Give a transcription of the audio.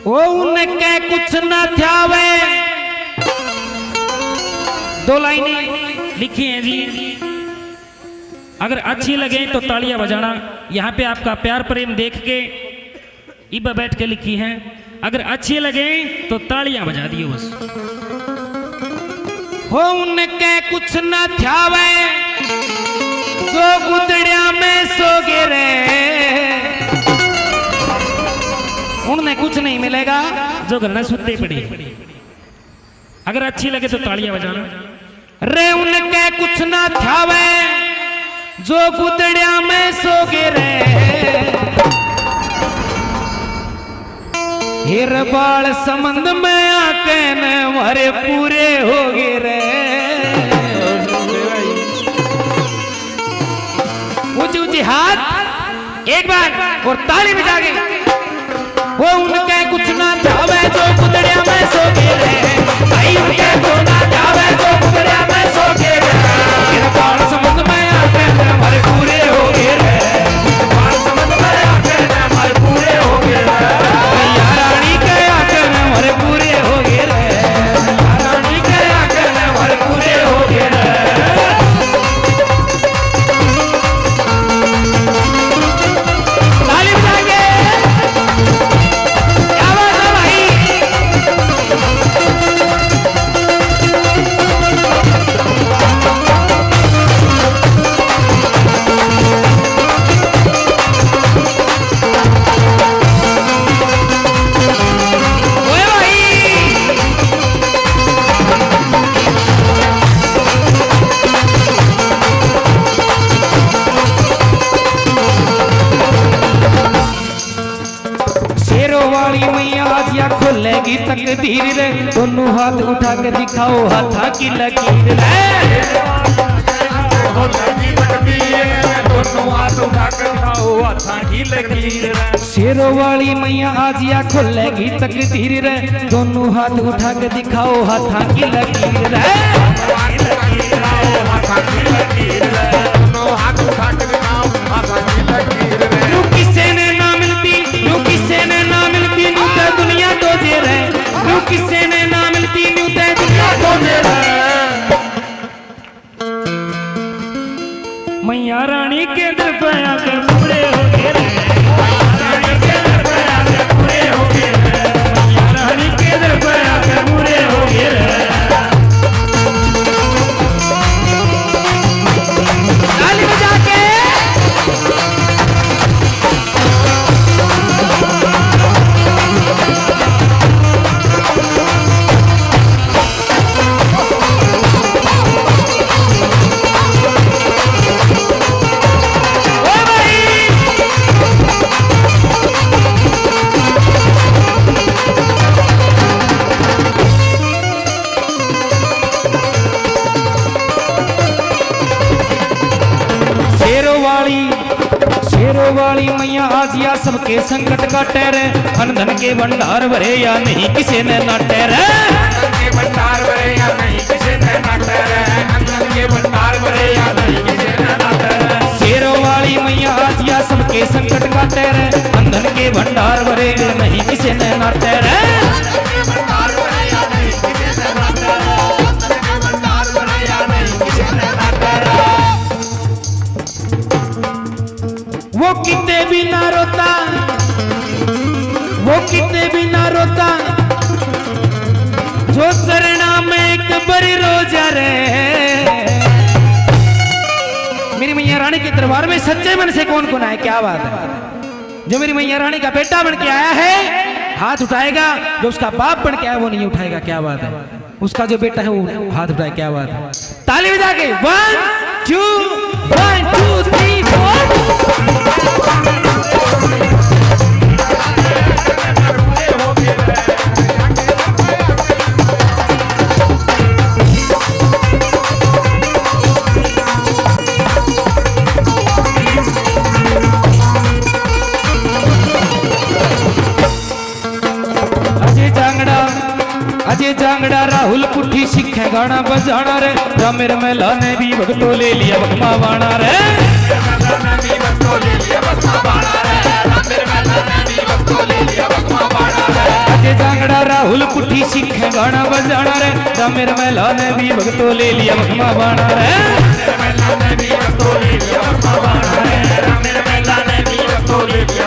वो उनके कुछ न ध्यावे। दो लाइनें लिखी हैं जी, अगर अच्छी लगे तो तालियां बजाना। यहाँ पे आपका प्यार प्रेम देख के इबा बैठ के लिखी है, अगर अच्छी लगे तो तालियां बजा दियो बस। हो उनके कुछ न ध्यावे जो गुदड़िया में सो गिरे, उन्हें कुछ नहीं मिलेगा जो घर में सुते पड़े। अगर अच्छी लगे तो तालियां बजाना। रे उनके कुछ न ध्यावे जो गुदड़िया में सो गिरे, हिर बाल संबंध में आके न मारे पूरे हो गिरे। ऊंची ऊंची हाथ एक बार और ताली बजा के। वो उनके कुछ ना जावे जो गुदड़िया में सो गिरे, भाई उनके कुछ ना जावे जो गुदड़िया में सो गिरे। हिर बाल संबंध में आके न मारे पूरे हो गिरे, बाल संबंध में आके न मारे पूरे हो गिरे। रानी के आके न मारे पूरे हो गिरे, रानी के आके न मारे पूरे हो गिरे। ताली बजा के क्या बात है भाई। ओए भाई शेरों वाली मैया आज या खोलेगी तकदीर रे, दोनों हाथ उठा के दिखाओ हाथा की लकीर रे। शेरों वाली मैया आज या खोलेगी तकदीर रे, दोनों हाथ उठा के दिखाओ हाथा की लकीर रे। यूं किसे ने ना मिलती, यूं किसे ने ना मिलती, यूं ते दुनिया तो जे रहे। यूं किसे ने ना मिलती, यूं ते दुनिया तो जे रहे। मैया रानी के दर पे आके पूरे हो गए रे, रानी के दर पे आके पूरे हो गए रे, मैया रानी के दर पे आके पूरे हो गए रे। ताली बजा के शेरों वाली मैया आजिया सबके संकट काटे रे, धन धन के भंडार भरे या नहीं किसे ने नाटे रे। धन के भंडार भरे या नहीं किसे ने नाटे रे, धन के भंडार भरे या नहीं किसे ने नाटे रे। शेरों वाली मैया आजिया सबके संकट काटे रे, धन धन के भंडार भरे या नहीं किसे ने नाटे रे। वो कितने भी ना रोता, वो कितने भी ना रोता, जो चरणा में एक बड़ी रोजा रे। मेरी मैया रानी के दरबार में सच्चे मन से कौन कौन आए, क्या बात है। जो मेरी मैया रानी का बेटा बन के आया है हाथ उठाएगा, जो उसका बाप बन के आया वो नहीं उठाएगा, क्या बात है। उसका जो बेटा है वो हाथ उठाए, क्या बात है। ताली बजा के 1 2 1 2 3 4। अजय जांगड़ा राहुल कुठी सीखे गाना बजाना रे, रामेर मेला ने भी भगतो ले लिया भगमा बाणा रे। गाना बजाना रे रामेर मेला ने भी भक्तों ले लिया मखमा बाना रे रामेर मेला ने भी भक्तों ले लिया मखमा बाना रे रामेर मेला ने भी भक्तों ले लिया